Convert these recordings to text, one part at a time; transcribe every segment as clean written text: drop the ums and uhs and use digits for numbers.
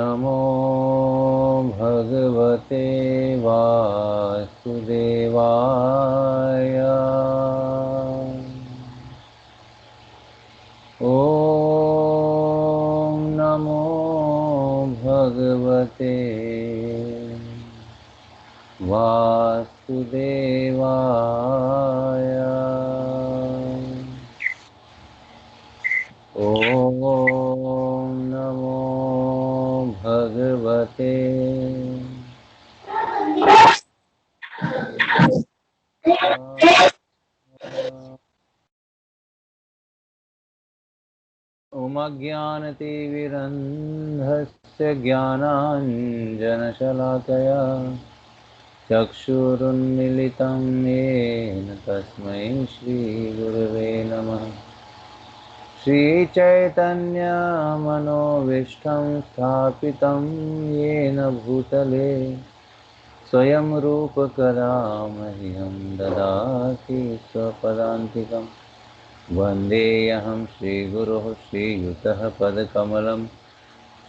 नमो भगवते वासुदेवाय। ॐ नमो भगवते वासुदेवाय। ॐ नमो भगवते अज्ञानतिमिरन्धस्य ज्ञानाञ्जनशलाकया चक्षुरुन्मिलितं येन तस्मै श्रीगुरवे नमः। श्रीचैतन्यमनोभीष्टं स्थापितं येन भूतले स्वयं रूपकदा मह्यं ददाति स्वपदान्तिकं। वन्देऽहं श्रीगुरोः श्रीयुतः पदकमलं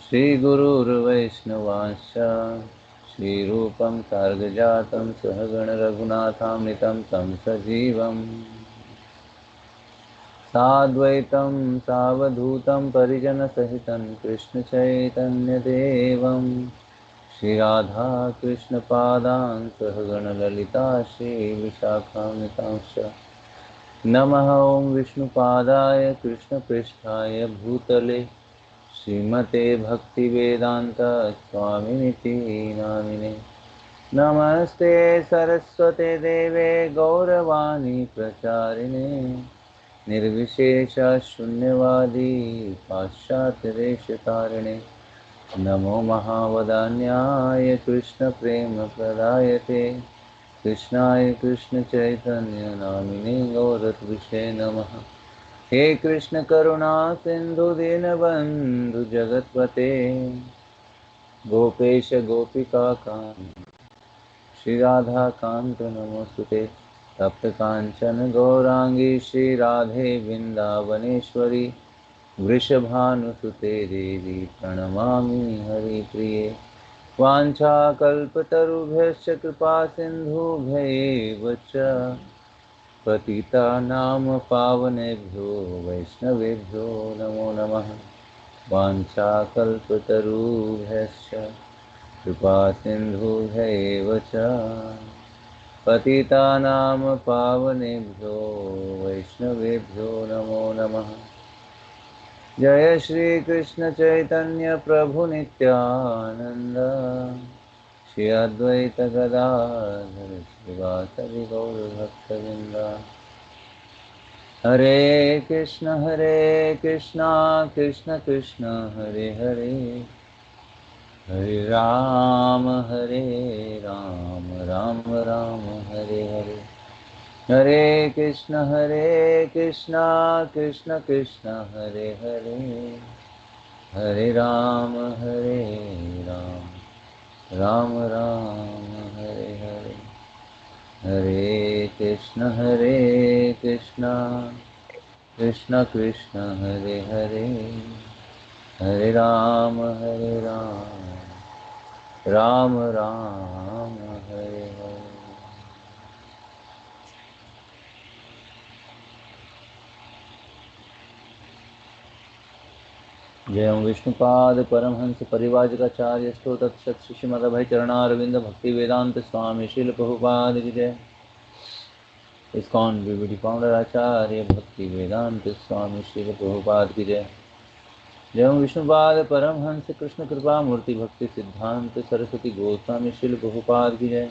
श्रीगुरुर्वैष्णवांश्च श्रीरूपं सार्गजातं सहगणरघुनाथामृतं तं सजीवम् साद्वैतं सावधूतं परिजनसहितं कृष्णचैतन्यदेवं श्रीराधा कृष्णपादान् सहगणललिता श्रीविशाखान्वितांश्च नमः। ॐ विष्णुपादाय कृष्णपृष्ठाय भूतले श्रीमते भक्तिवेदान्त स्वामिनिति नामिने। नमस्ते सरस्वते देवे गौरवाणी प्रचारिणे निर्विशेष शून्यवादी पाश्चात्यदेशतारिणे। नमो महावदान्याय कृष्णप्रेमप्रदायते कृष्णाय कृष्णचैतन्य नामिने गौरत्विषे नमः। हे कृष्ण करुणा सिंधु दीनबंधु जगतपते गोपेश गोपिका कांत श्री राधा कांत नमोस्तुते। तप्त कांचन गौरांगी श्री राधे वृंदावनेश्वरी वृषभानुसुते देवी प्रणमामि हरिप्रिये। वाञ्छाकल्पतरुभ्यश्च कृपा सिन्धुभ्यैव च पतितानां पावनेभ्यो वैष्णवेभ्यो नमो नमः। वाञ्छाकल्पतरुभ्यश्च कृपा सिन्धुभ्यैव च पतितानां पावनेभ्यो वैष्णवेभ्यो नमो नमः। जय श्री कृष्ण चैतन्य प्रभु नित्यानंद श्री अद्वैत गदाधर श्रीवासदि गौर भक्तवृंद। हरे कृष्ण कृष्ण कृष्ण हरे हरे हरे राम राम राम हरे हरे। हरे कृष्ण कृष्ण कृष्ण हरे हरे हरे राम राम राम हरे हरे। हरे कृष्ण कृष्ण कृष्ण हरे हरे हरे राम राम राम हरे हरे। जय विष्णुपाद परमहंस परिवाजकाचार्य स्तोत्रसत् श्रीमद् चरणारविंद भक्ति वेदांत स्वामी श्रील प्रभुपाद की जय। इस्कॉन बीबीडी फाउंडर आचार्य भक्ति वेदांत स्वामी श्रील प्रभुपाद की जय। जय विष्णुपाद परमहंस कृष्ण कृपा मूर्ति भक्ति सिद्धांत सरस्वती गोस्वामी श्रील प्रभुपाद की जय।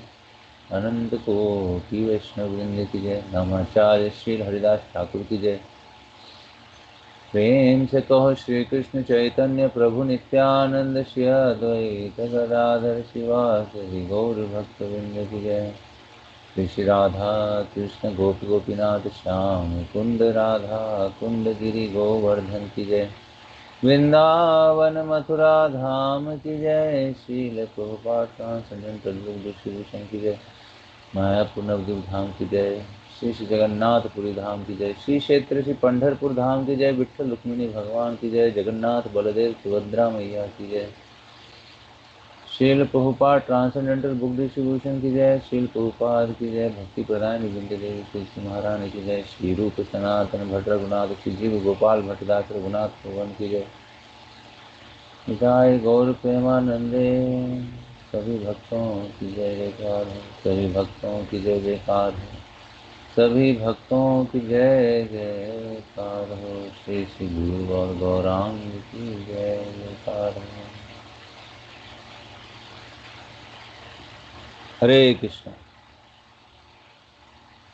अनंत कोटि वैष्णव वृंद की जय। नमाचार्य श्री हरिदास ठाकुर की जय। प्रेम से कहो श्री कृष्ण चैतन्य प्रभु नित्यानंद श्री अद्वैत गदाधर शिवासदि गौर भक्तवृंद की जय। श्री राधा कृष्ण गोपी गोपीनाथ श्याम कुंद राधा कुंद गिरि गोवर्धन की जय। वृंदावन मथुरा धाम की जय। श्रील प्रभुपाद संजन की जय। मायापुर नवद्वीप धाम की जय। श्री श्री जगन्नाथपुरी धाम की जय। श्री क्षेत्र श्री पंढरपुर धाम की जय। विठ्ठल रुक्मिणी भगवान की जय। जगन्नाथ बलदेव सुभद्रा मैया की जय। शील प्रभुपाद ट्रांसेंडेंटल बुक डिस्ट्रीब्यूशन की जय। शील प्रभुपाद की जय। भक्ति प्रदान विंध्य देवी तुलसी महारानी की जय। श्री रूप सनातन भद्र रघुनाथ श्री जीव गोपाल भट्टदास रघुनाथ भगवान की जय। निताय गौर प्रेमानंदे। सभी भक्तों की जय जयकार हो। सभी भक्तों की जय जयकार हो। सभी भक्तों की जय जयकार हो। श्री श्री गुरु और गौरांग की जय जयकार हो। हरे कृष्ण।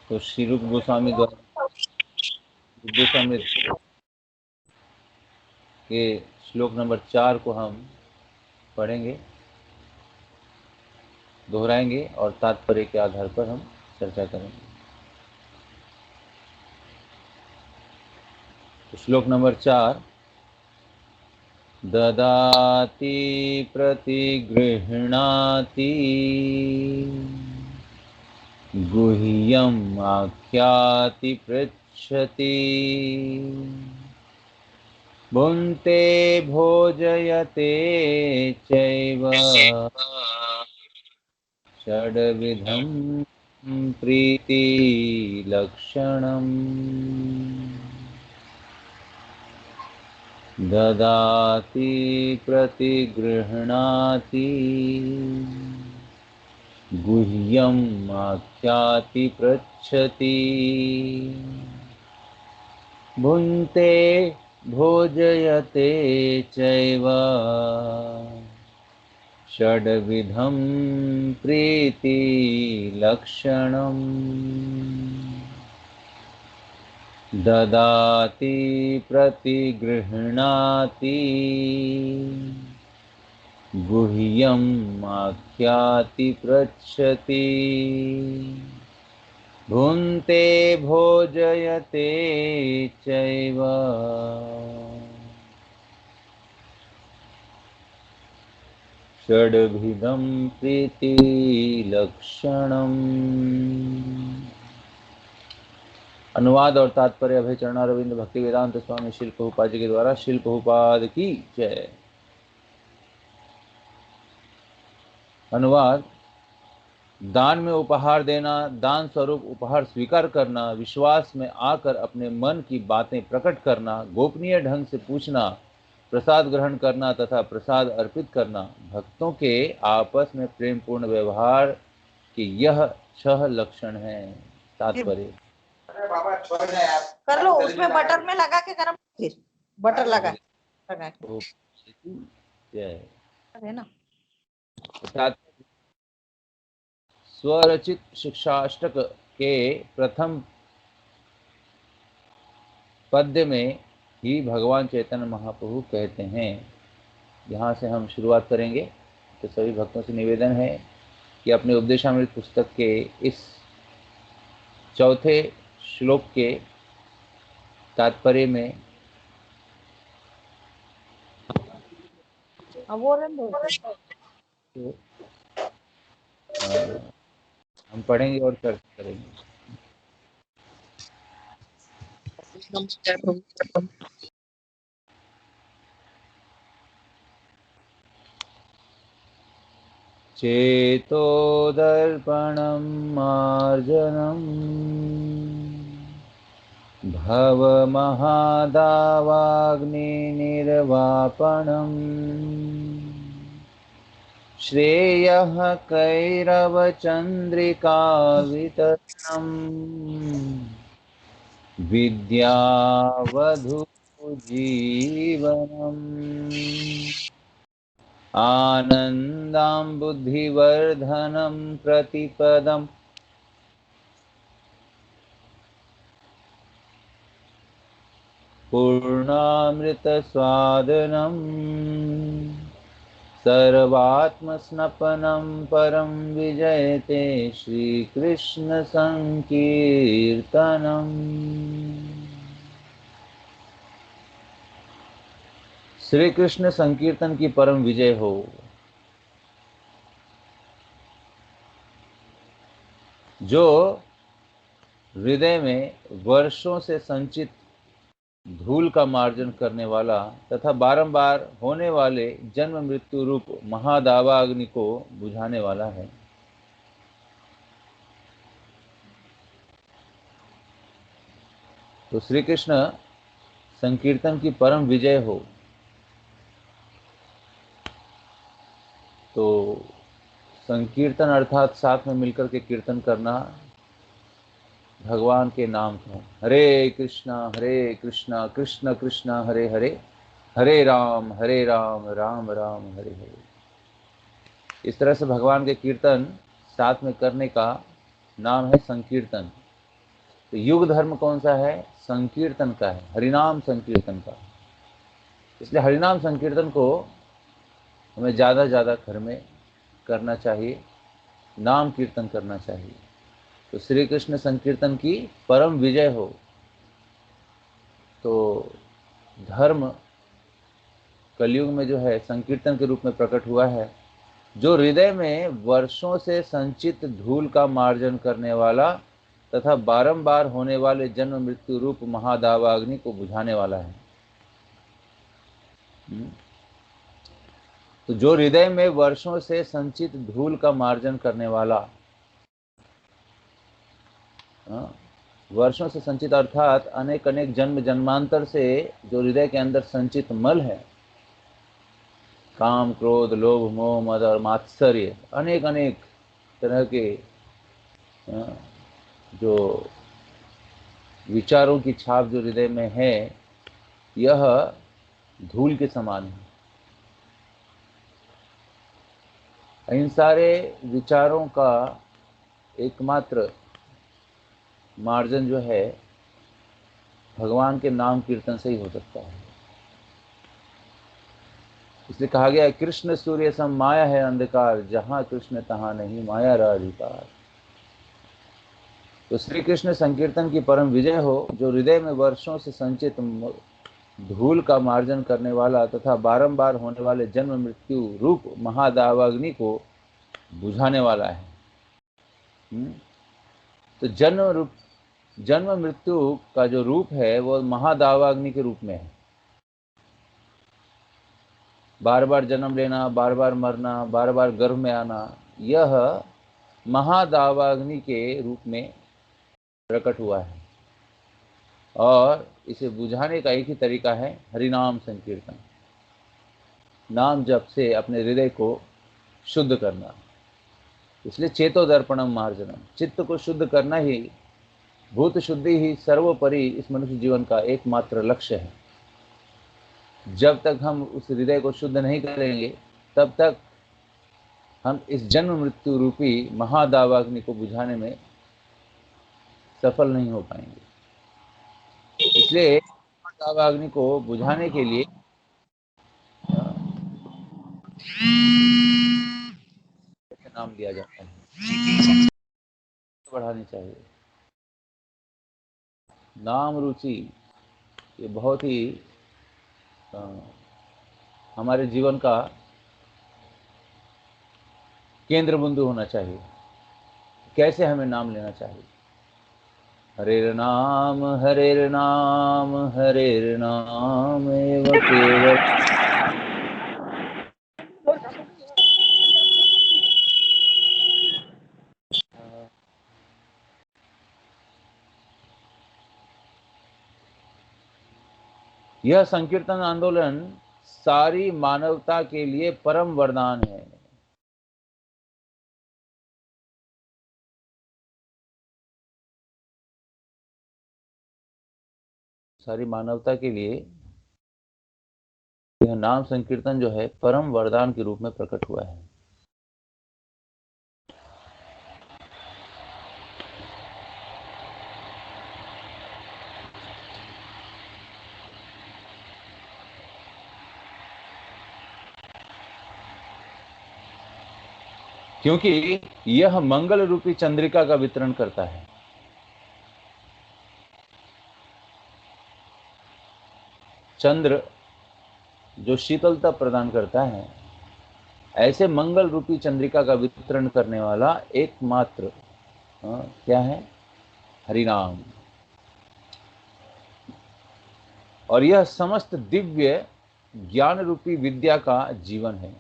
तो श्री रूप गोस्वामी द्वारा विद्यामृत के श्लोक नंबर 4 को हम पढ़ेंगे, दोहराएंगे और तात्पर्य के आधार पर हम चर्चा करेंगे। तो श्लोक नंबर 4। ददाति प्रतिगृह्णाति गुह्यम् आख्याति पृच्छति भुङ्क्ते भोजयते चैव षड्विधं प्रीतिलक्षणम्। ददाति प्रतिगृह्णाति गुह्यम् आख्याति पृच्छति भुङ्क्ते भोजयते चैव षड्विधं प्रीतिलक्षणम्। ददाति प्रतिगृह्णाति गुह्यम् आख्याति पृच्छति भुङ्क्ते भोजयते चैव षड्विधं प्रीतिलक्षणम्। अनुवाद और तात्पर्य अभय चरणारविंद भक्ति वेदांत स्वामी शिल प्रभुपाद जी के द्वारा। शिल प्रभुपाद की जय। अनुवाद। दान में उपहार देना, दान स्वरूप उपहार स्वीकार करना, विश्वास में आकर अपने मन की बातें प्रकट करना, गोपनीय ढंग से पूछना, प्रसाद ग्रहण करना तथा प्रसाद अर्पित करना, भक्तों के आपस में प्रेम पूर्ण व्यवहार के यह 6 लक्षण हैं। तात्पर्य। कर लो, उसमें बटर में लगा के गरम, फिर बटर लगा के है ना। स्वरचित शिक्षाष्टक के प्रथम पद्य में ही भगवान चैतन्य महाप्रभु कहते हैं। यहाँ से हम शुरुआत करेंगे। तो सभी भक्तों से निवेदन है कि अपने उपदेशामृत पुस्तक के इस चौथे श्लोक के तात्पर्य में तो हम पढ़ेंगे और चर्चा करेंगे। चेतो दर्पणं मार्जनम् भवमहादावाग्निर्वापणम् श्रेयः कैरवचन्द्रिका वितरणम् विद्यावधू जीवनम् आनन्दां बुद्धिवर्धनं प्रतिपदम् पूर्णामृतस्वादनं सर्वात्मस्नपनं परं विजयते श्रीकृष्ण संकीर्तनम्। श्री कृष्ण संकीर्तन की परम विजय हो। जो हृदय में वर्षों से संचित धूल का मार्जन करने वाला तथा बारंबार होने वाले जन्म मृत्यु रूप महादावाग्नि को बुझाने वाला है। तो श्री कृष्ण संकीर्तन की परम विजय हो। तो संकीर्तन अर्थात साथ में मिलकर के कीर्तन करना भगवान के नाम का। हरे कृष्णा कृष्ण कृष्ण हरे हरे, हरे राम राम राम हरे हरे। इस तरह से भगवान के कीर्तन साथ में करने का नाम है संकीर्तन। तो युग धर्म कौन सा है? संकीर्तन का है, हरिनाम संकीर्तन का। इसलिए हरिनाम संकीर्तन को हमें ज़्यादा ज़्यादा घर में करना चाहिए, नाम कीर्तन करना चाहिए। तो श्री कृष्ण संकीर्तन की परम विजय हो। तो धर्म कलयुग में जो है संकीर्तन के रूप में प्रकट हुआ है, जो हृदय में वर्षों से संचित धूल का मार्जन करने वाला तथा बारंबार होने वाले जन्म मृत्यु रूप महादावाग्नि को बुझाने वाला है। तो जो हृदय में वर्षों से संचित धूल का मार्जन करने वाला, वर्षों से संचित अर्थात अनेक अनेक जन्म जन्मांतर से जो हृदय के अंदर संचित मल है, काम क्रोध लोभ मोह मद और मात्सर्य, अनेक अनेक तरह के जो विचारों की छाप जो हृदय में है, यह धूल के समान है। इन सारे विचारों का एकमात्र मार्जन जो है भगवान के नाम कीर्तन से ही हो सकता है। इसलिए कहा गया कृष्ण सूर्य सम माया है अंधकार, जहां कृष्ण तहां नहीं माया रा अधिकार। तो श्री कृष्ण संकीर्तन की परम विजय हो, जो हृदय में वर्षों से संचित धूल का मार्जन करने वाला तथा बारंबार होने वाले जन्म मृत्यु रूप महादावाग्नि को बुझाने वाला है। तो जन्म मृत्यु का जो रूप है वो महादावाग्नि के रूप में है। बार बार जन्म लेना, बार बार मरना, बार बार गर्भ में आना, यह महादावाग्नि के रूप में प्रकट हुआ है। और इसे बुझाने का एक ही तरीका है हरिनाम संकीर्तन। नाम जप से अपने हृदय को शुद्ध करना। इसलिए चेतो दर्पणम मार्जनम, चित्त को शुद्ध करना ही, भूत शुद्धि ही सर्वोपरि इस मनुष्य जीवन का एकमात्र लक्ष्य है। जब तक हम उस हृदय को शुद्ध नहीं करेंगे, तब तक हम इस जन्म मृत्यु रूपी महादावाग्नि को बुझाने में सफल नहीं हो पाएंगे। इसलिए महादावाग्नि को बुझाने के लिए नाम लिया जाता है, बढ़ानी चाहिए। नाम रुचि ये बहुत ही हमारे जीवन का केंद्र बिंदु होना चाहिए। कैसे हमें नाम लेना चाहिए? हरेर नाम हरेर नाम हरेर नाम एव केवल। यह संकीर्तन आंदोलन सारी मानवता के लिए परम वरदान है। सारी मानवता के लिए यह नाम संकीर्तन जो है परम वरदान के रूप में प्रकट हुआ है। क्योंकि यह मंगल रूपी चंद्रिका का वितरण करता है। चंद्र जो शीतलता प्रदान करता है, ऐसे मंगल रूपी चंद्रिका का वितरण करने वाला एकमात्र क्या है? हरिनाम। और यह समस्त दिव्य ज्ञान रूपी विद्या का जीवन है।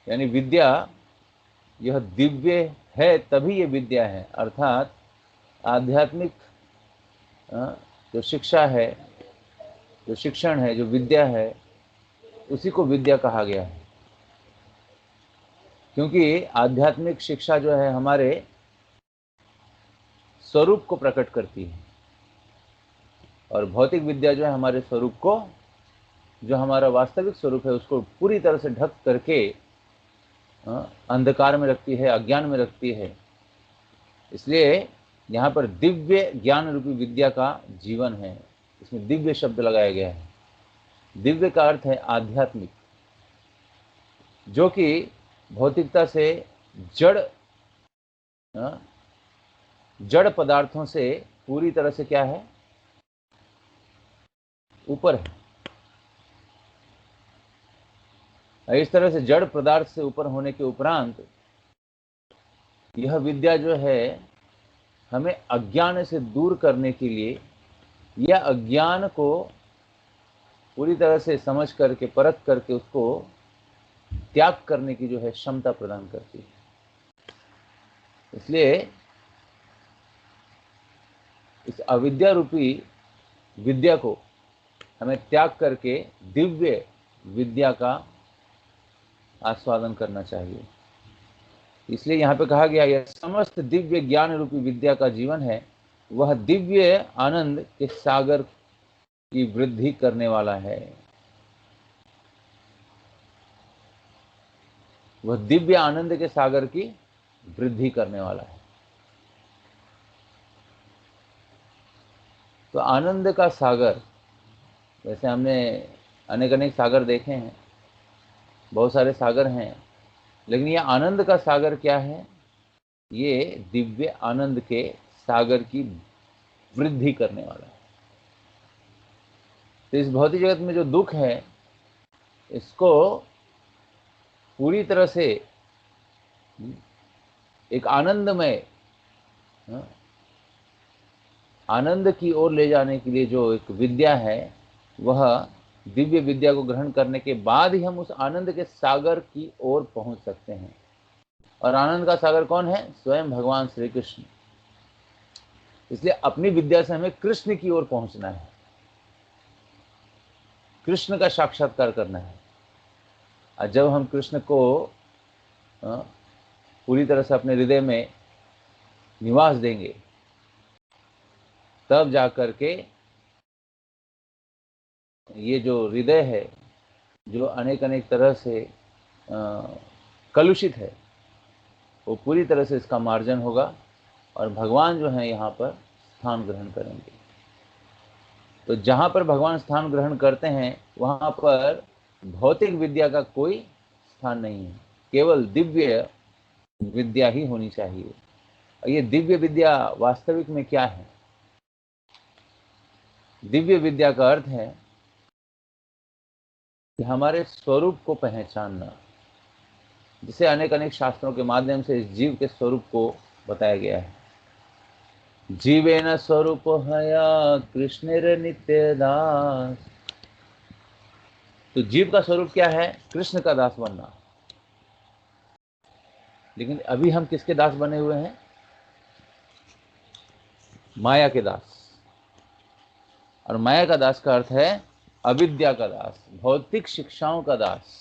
यानी विद्या यह दिव्य है तभी ये विद्या है, अर्थात आध्यात्मिक जो शिक्षा है, जो शिक्षण है, जो विद्या है, उसी को विद्या कहा गया है। क्योंकि आध्यात्मिक शिक्षा जो है हमारे स्वरूप को प्रकट करती है, और भौतिक विद्या जो है हमारे स्वरूप को, जो हमारा वास्तविक स्वरूप है, उसको पूरी तरह से ढक करके अंधकार में रखती है, अज्ञान में रखती है। इसलिए यहाँ पर दिव्य ज्ञान रूपी विद्या का जीवन है, इसमें दिव्य शब्द लगाया गया है। दिव्य का अर्थ है आध्यात्मिक, जो कि भौतिकता से जड़ जड़ पदार्थों से पूरी तरह से क्या है, ऊपर है। इस तरह से जड़ पदार्थ से ऊपर होने के उपरांत यह विद्या जो है हमें अज्ञान से दूर करने के लिए, या अज्ञान को पूरी तरह से समझ करके, परख करके उसको त्याग करने की जो है क्षमता प्रदान करती है। इसलिए इस अविद्या रूपी विद्या को हमें त्याग करके दिव्य विद्या का आस्वादन करना चाहिए। इसलिए यहाँ पे कहा गया यह समस्त दिव्य ज्ञान रूपी विद्या का जीवन है, वह दिव्य आनंद के सागर की वृद्धि करने वाला है। वह दिव्य आनंद के सागर की वृद्धि करने वाला है। तो आनंद का सागर, वैसे हमने अनेक अनेक सागर देखे हैं, बहुत सारे सागर हैं, लेकिन यह आनंद का सागर क्या है? ये दिव्य आनंद के सागर की वृद्धि करने वाला है। तो इस भौतिक जगत में जो दुख है, इसको पूरी तरह से एक आनंदमय आनंद की ओर ले जाने के लिए जो एक विद्या है, वह दिव्य विद्या को ग्रहण करने के बाद ही हम उस आनंद के सागर की ओर पहुंच सकते हैं। और आनंद का सागर कौन है? स्वयं भगवान श्री कृष्ण। इसलिए अपनी विद्या से हमें कृष्ण की ओर पहुंचना है, कृष्ण का साक्षात्कार करना है। और जब हम कृष्ण को पूरी तरह से अपने हृदय में निवास देंगे, तब जाकर के ये जो हृदय है, जो अनेक अनेक तरह से कलुषित है, वो पूरी तरह से इसका मार्जन होगा और भगवान जो है यहाँ पर स्थान ग्रहण करेंगे। तो जहाँ पर भगवान स्थान ग्रहण करते हैं, वहाँ पर भौतिक विद्या का कोई स्थान नहीं है, केवल दिव्य विद्या ही होनी चाहिए। और ये दिव्य विद्या वास्तविक में क्या है? दिव्य विद्या का अर्थ है कि हमारे स्वरूप को पहचानना, जिसे अनेक अनेक शास्त्रों के माध्यम से इस जीव के स्वरूप को बताया गया है। जीवेन स्वरूप हया कृष्णेर नित्य दास। तो जीव का स्वरूप क्या है? कृष्ण का दास बनना। लेकिन अभी हम किसके दास बने हुए हैं? माया के दास। और माया का दास का अर्थ है अविद्या का दास, भौतिक शिक्षाओं का दास।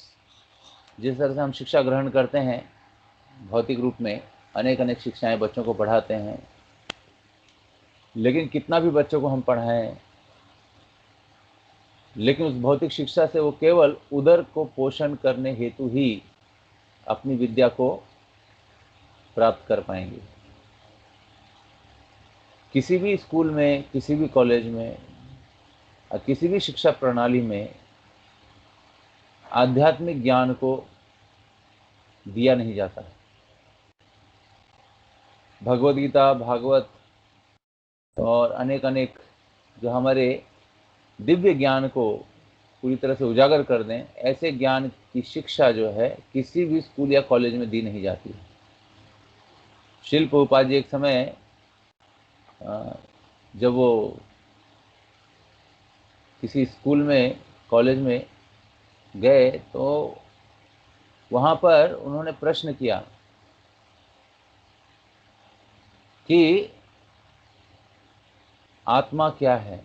जिस तरह से हम शिक्षा ग्रहण करते हैं भौतिक रूप में, अनेक अनेक शिक्षाएं बच्चों को पढ़ाते हैं, लेकिन कितना भी बच्चों को हम पढ़ाएं, लेकिन उस भौतिक शिक्षा से वो केवल उदर को पोषण करने हेतु ही अपनी विद्या को प्राप्त कर पाएंगे। किसी भी स्कूल में, किसी भी कॉलेज में, किसी भी शिक्षा प्रणाली में आध्यात्मिक ज्ञान को दिया नहीं जाता। भगवद गीता, भागवत और अनेक अनेक जो हमारे दिव्य ज्ञान को पूरी तरह से उजागर कर दें, ऐसे ज्ञान की शिक्षा जो है किसी भी स्कूल या कॉलेज में दी नहीं जाती। श्रील प्रभुपाद जी एक समय जब वो किसी स्कूल में, कॉलेज में गए तो वहाँ पर उन्होंने प्रश्न किया कि आत्मा क्या है।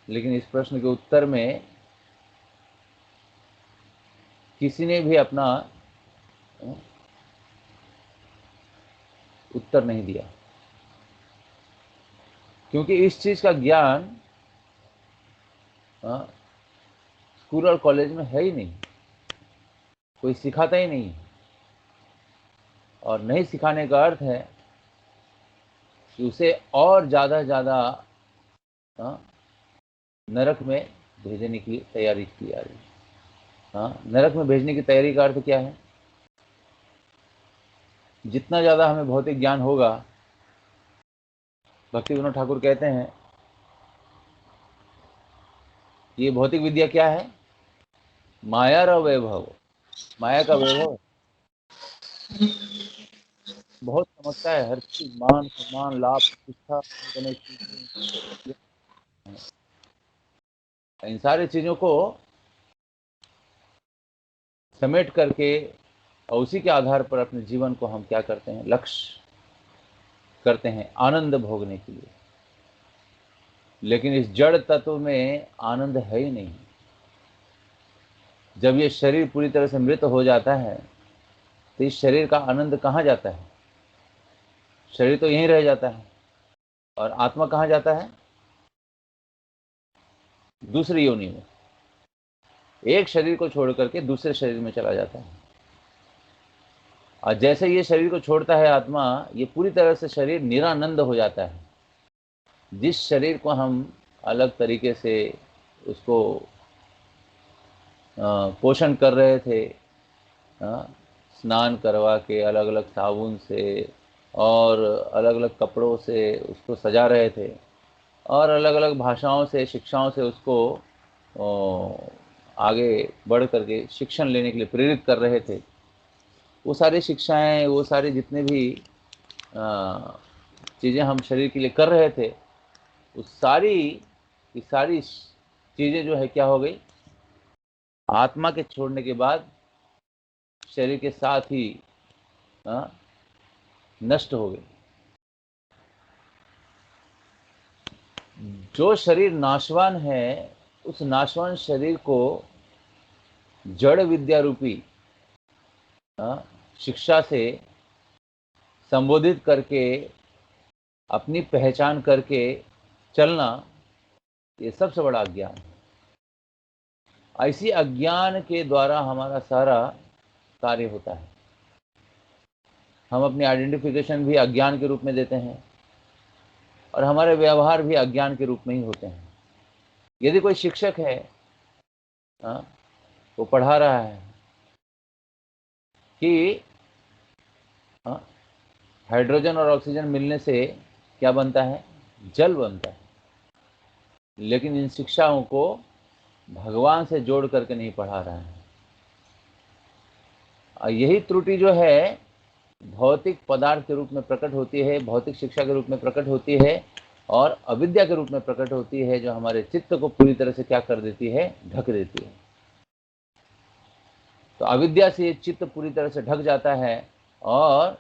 लेकिन इस प्रश्न के उत्तर में किसी ने भी अपना उत्तर नहीं दिया, क्योंकि इस चीज का ज्ञान स्कूल और कॉलेज में है ही नहीं, कोई सिखाता ही नहीं। और नहीं सिखाने का अर्थ है कि उसे और ज़्यादा ज़्यादा नरक में भेजने की तैयारी की जा रही है। नरक में भेजने की तैयारी का अर्थ क्या है? जितना ज़्यादा हमें भौतिक ज्ञान होगा, भक्ति विनोद ठाकुर कहते हैं, ये भौतिक विद्या क्या है? माया र वैभव, माया का वैभव बहुत समझता है, हर चीज, मान सम्मान लाभ प्रतिष्ठा, इन सारी चीजों को समेट करके और उसी के आधार पर अपने जीवन को हम क्या करते हैं, लक्ष्य करते हैं आनंद भोगने के लिए। लेकिन इस जड़ तत्व में आनंद है ही नहीं। जब ये शरीर पूरी तरह से मृत हो जाता है तो इस शरीर का आनंद कहाँ जाता है? शरीर तो यहीं रह जाता है। और आत्मा कहाँ जाता है? दूसरी योनि में। एक शरीर को छोड़ करके दूसरे शरीर में चला जाता है। और जैसे ये शरीर को छोड़ता है आत्मा, ये पूरी तरह से शरीर निरानंद हो जाता है। जिस शरीर को हम अलग तरीके से उसको पोषण कर रहे थे, स्नान करवा के अलग अलग साबुन से और अलग अलग कपड़ों से उसको सजा रहे थे और अलग अलग भाषाओं से, शिक्षाओं से उसको आगे बढ़ करके शिक्षण लेने के लिए प्रेरित कर रहे थे। वो सारी शिक्षाएं, वो सारे जितने भी चीज़ें हम शरीर के लिए कर रहे थे, उस सारी चीज़ें जो है क्या हो गई, आत्मा के छोड़ने के बाद शरीर के साथ ही नष्ट हो गई। जो शरीर नाशवान है, उस नाशवान शरीर को जड़ विद्या रूपी शिक्षा से संबोधित करके अपनी पहचान करके चलना, ये सबसे बड़ा अज्ञान है। ऐसी अज्ञान के द्वारा हमारा सारा कार्य होता है। हम अपनी आइडेंटिफिकेशन भी अज्ञान के रूप में देते हैं और हमारे व्यवहार भी अज्ञान के रूप में ही होते हैं। यदि कोई शिक्षक है, वो पढ़ा रहा है कि हाइड्रोजन और ऑक्सीजन मिलने से क्या बनता है, जल बनता है, लेकिन इन शिक्षाओं को भगवान से जोड़ करके नहीं पढ़ा रहा है। और यही त्रुटि जो है भौतिक पदार्थ के रूप में प्रकट होती है, भौतिक शिक्षा के रूप में प्रकट होती है और अविद्या के रूप में प्रकट होती है, जो हमारे चित्त को पूरी तरह से क्या कर देती है, ढक देती है। तो अविद्या से ये चित्त पूरी तरह से ढक जाता है और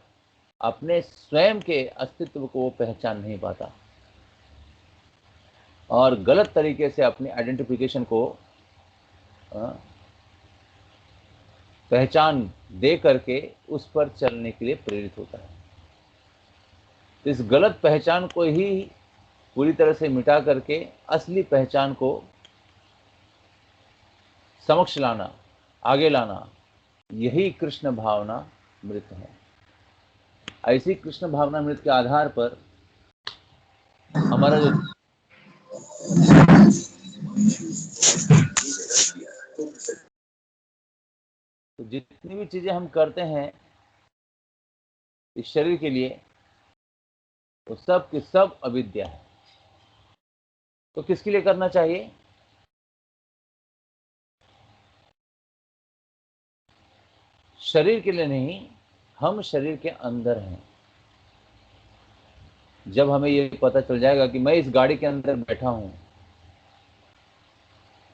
अपने स्वयं के अस्तित्व को वो पहचान नहीं पाता और गलत तरीके से अपनी आइडेंटिफिकेशन को पहचान दे करके उस पर चलने के लिए प्रेरित होता है। तो इस गलत पहचान को ही पूरी तरह से मिटा करके असली पहचान को समक्ष लाना, आगे लाना, यही कृष्ण भावना मृत है। ऐसी कृष्ण भावना मृत के आधार पर हमारा जो तो जितनी भी चीजें हम करते हैं इस शरीर के लिए, तो सब की सब अविद्या है। तो किसके लिए करना चाहिए? शरीर के लिए नहीं, हम शरीर के अंदर हैं। जब हमें ये पता चल जाएगा कि मैं इस गाड़ी के अंदर बैठा हूं,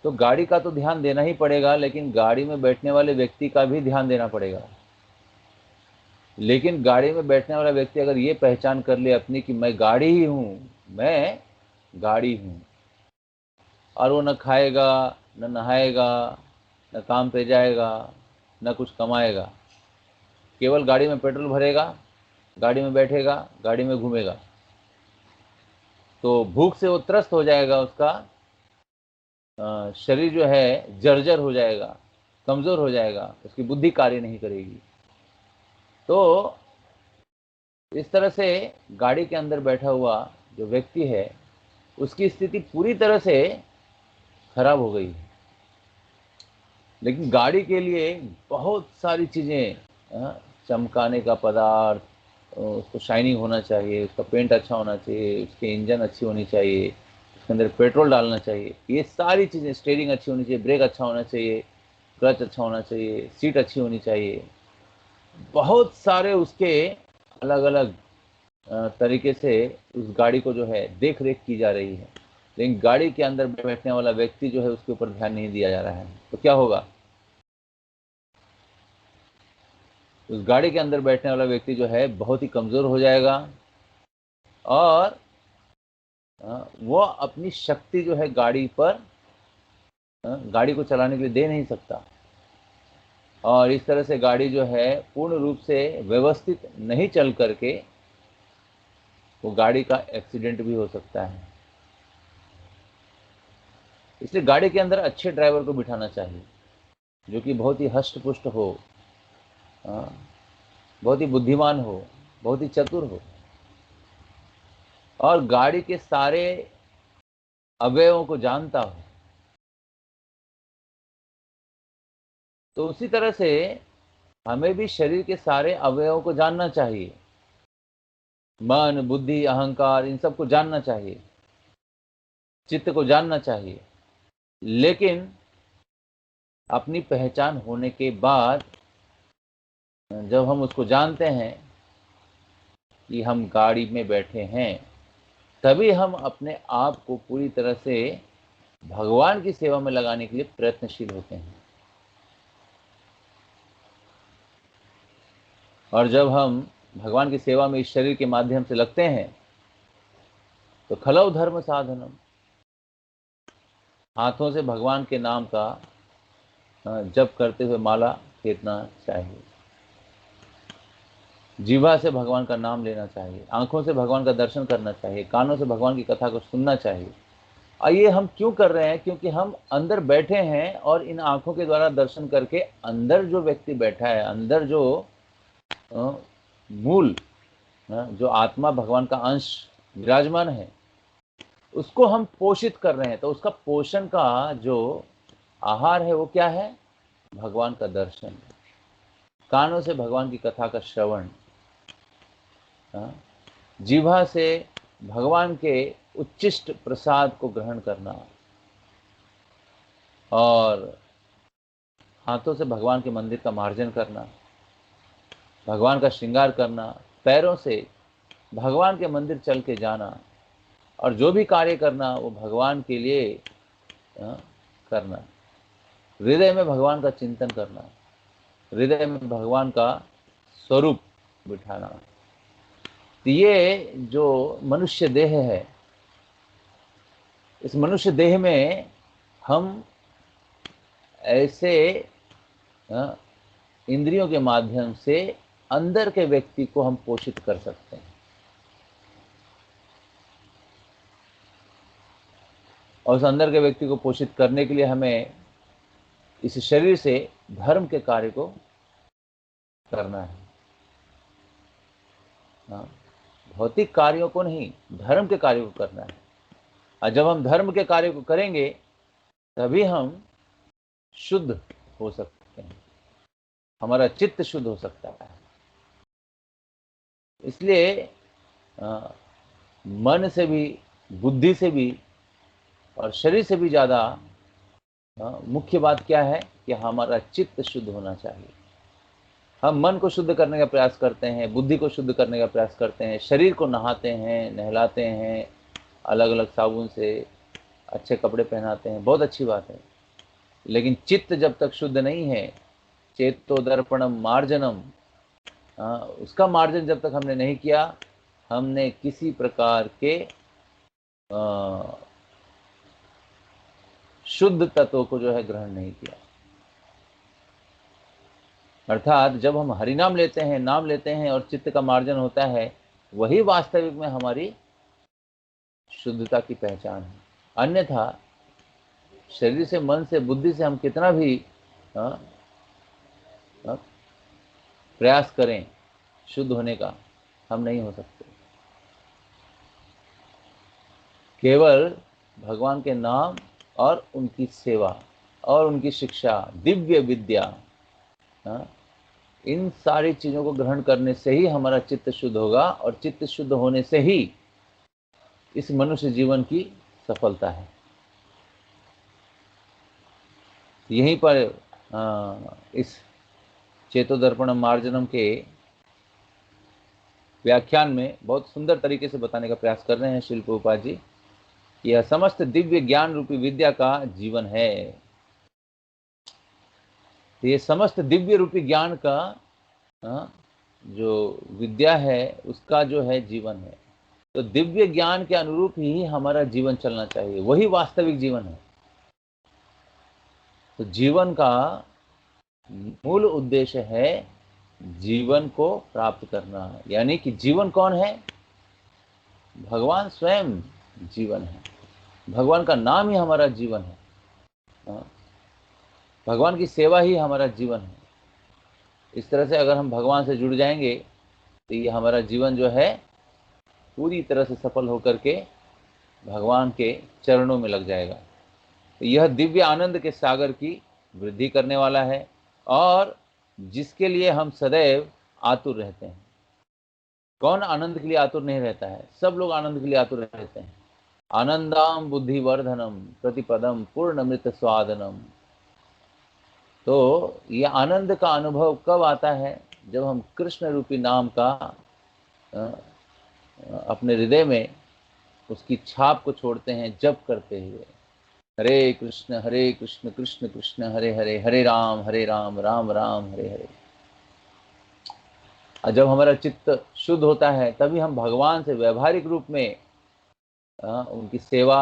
तो गाड़ी का तो ध्यान देना ही पड़ेगा, लेकिन गाड़ी में बैठने वाले व्यक्ति का भी ध्यान देना पड़ेगा। लेकिन गाड़ी में बैठने वाला व्यक्ति अगर ये पहचान कर ले अपनी कि मैं गाड़ी ही हूं, मैं गाड़ी हूं, और वो न खाएगा, न नहाएगा, न काम पे जाएगा, न कुछ कमाएगा, केवल गाड़ी में पेट्रोल भरेगा, गाड़ी में बैठेगा, गाड़ी में घूमेगा, तो भूख से वो त्रस्त हो जाएगा, उसका शरीर जो है जर्जर हो जाएगा, कमजोर हो जाएगा, उसकी बुद्धि कार्य नहीं करेगी। तो इस तरह से गाड़ी के अंदर बैठा हुआ जो व्यक्ति है, उसकी स्थिति पूरी तरह से खराब हो गई है। लेकिन गाड़ी के लिए बहुत सारी चीजें, चमकाने का पदार्थ, उसको शाइनिंग होना चाहिए, उसका पेंट अच्छा होना चाहिए, उसकी इंजन अच्छी होनी चाहिए, उसके अंदर पेट्रोल डालना चाहिए, ये सारी चीजें, स्टीयरिंग अच्छी होनी चाहिए, ब्रेक अच्छा होना चाहिए, क्लच अच्छा होना चाहिए, सीट अच्छी होनी चाहिए, बहुत सारे उसके अलग अलग तरीके से उस गाड़ी को जो है देख रेख की जा रही है। लेकिन गाड़ी के अंदर बैठने वाला व्यक्ति जो है उसके ऊपर ध्यान नहीं दिया जा रहा है, तो क्या होगा? उस गाड़ी के अंदर बैठने वाला व्यक्ति जो है बहुत ही कमजोर हो जाएगा, और वो अपनी शक्ति जो है गाड़ी पर, गाड़ी को चलाने के लिए दे नहीं सकता, और इस तरह से गाड़ी जो है पूर्ण रूप से व्यवस्थित नहीं चल करके वो गाड़ी का एक्सीडेंट भी हो सकता है। इसलिए गाड़ी के अंदर अच्छे ड्राइवर को बिठाना चाहिए, जो कि बहुत ही हष्ट पुष्ट हो, बहुत ही बुद्धिमान हो, बहुत ही चतुर हो, और गाड़ी के सारे अवयवों को जानता हो। तो उसी तरह से हमें भी शरीर के सारे अवयवों को जानना चाहिए, मन, बुद्धि, अहंकार, इन सब को जानना चाहिए, चित्त को जानना चाहिए। लेकिन अपनी पहचान होने के बाद जब हम उसको जानते हैं कि हम गाड़ी में बैठे हैं, तभी हम अपने आप को पूरी तरह से भगवान की सेवा में लगाने के लिए प्रयत्नशील होते हैं। और जब हम भगवान की सेवा में इस शरीर के माध्यम से लगते हैं, तो खलौ धर्म साधनम, हाथों से भगवान के नाम का जप करते हुए माला फेरना चाहिए, जीवा से भगवान का नाम लेना चाहिए, आंखों से भगवान का दर्शन करना चाहिए, कानों से भगवान की कथा को सुनना चाहिए। और ये हम क्यों कर रहे हैं? क्योंकि हम अंदर बैठे हैं, और इन आंखों के द्वारा दर्शन करके अंदर जो व्यक्ति बैठा है, अंदर जो मूल जो आत्मा भगवान का अंश विराजमान है, उसको हम पोषित कर रहे हैं। तो उसका पोषण का जो आहार है वो क्या है? भगवान का दर्शन, कानों से भगवान की कथा का श्रवण, जीवा से भगवान के उच्चिष्ट प्रसाद को ग्रहण करना, और हाथों से भगवान के मंदिर का मार्जन करना, भगवान का श्रृंगार करना, पैरों से भगवान के मंदिर चल के जाना, और जो भी कार्य करना वो भगवान के लिए करना, हृदय में भगवान का चिंतन करना, हृदय में भगवान का स्वरूप बिठाना। तो ये जो मनुष्य देह है, इस मनुष्य देह में हम ऐसे इंद्रियों के माध्यम से अंदर के व्यक्ति को हम पोषित कर सकते हैं। और उस अंदर के व्यक्ति को पोषित करने के लिए हमें इस शरीर से धर्म के कार्य को करना है। भौतिक कार्यों को नहीं, धर्म के कार्य को करना है। और जब हम धर्म के कार्य को करेंगे, तभी हम शुद्ध हो सकते हैं, हमारा चित्त शुद्ध हो सकता है। इसलिए मन से भी, बुद्धि से भी और शरीर से भी ज़्यादा मुख्य बात क्या है कि हमारा चित्त शुद्ध होना चाहिए। हम मन को शुद्ध करने का प्रयास करते हैं, बुद्धि को शुद्ध करने का प्रयास करते हैं, शरीर को नहाते हैं, नहलाते हैं, अलग अलग साबुन से अच्छे कपड़े पहनाते हैं, बहुत अच्छी बात है। लेकिन चित्त जब तक शुद्ध नहीं है, चेतो दर्पणम मार्जनम, उसका मार्जन जब तक हमने नहीं किया, हमने किसी प्रकार के शुद्ध तत्व को जो है ग्रहण नहीं किया। अर्थात जब हम हरिनाम लेते हैं, नाम लेते हैं और चित्त का मार्जन होता है, वही वास्तविक में हमारी शुद्धता की पहचान है। अन्यथा शरीर से, मन से, बुद्धि से हम कितना भी प्रयास करें शुद्ध होने का, हम नहीं हो सकते। केवल भगवान के नाम और उनकी सेवा और उनकी शिक्षा, दिव्य विद्या, इन सारी चीजों को ग्रहण करने से ही हमारा चित्त शुद्ध होगा, और चित्त शुद्ध होने से ही इस मनुष्य जीवन की सफलता है। यहीं पर इस चेतोदर्पणम मार्जनम के व्याख्यान में बहुत सुंदर तरीके से बताने का प्रयास कर रहे हैं श्रील प्रभुपाद जी कि यह समस्त दिव्य ज्ञान रूपी विद्या का जीवन है। तो ये समस्त दिव्य रूपी ज्ञान का जो विद्या है, उसका जो है जीवन है। तो दिव्य ज्ञान के अनुरूप ही हमारा जीवन चलना चाहिए, वही वास्तविक जीवन है। तो जीवन का मूल उद्देश्य है जीवन को प्राप्त करना। यानी कि जीवन कौन है? भगवान स्वयं जीवन है। भगवान का नाम ही हमारा जीवन है। भगवान की सेवा ही हमारा जीवन है। इस तरह से अगर हम भगवान से जुड़ जाएंगे तो ये हमारा जीवन जो है पूरी तरह से सफल होकर के भगवान के चरणों में लग जाएगा। तो यह दिव्य आनंद के सागर की वृद्धि करने वाला है, और जिसके लिए हम सदैव आतुर रहते हैं। कौन आनंद के लिए आतुर नहीं रहता है? सब लोग आनंद के लिए आतुर रहते हैं। आनंदाम बुद्धिवर्धनम प्रतिपदम पूर्णमृत स्वादनम। तो ये आनंद का अनुभव कब आता है? जब हम कृष्ण रूपी नाम का अपने हृदय में उसकी छाप को छोड़ते हैं, जप करते हुए हरे कृष्ण कृष्ण कृष्ण हरे हरे, हरे राम राम राम हरे हरे। और जब हमारा चित्त शुद्ध होता है, तभी हम भगवान से व्यवहारिक रूप में उनकी सेवा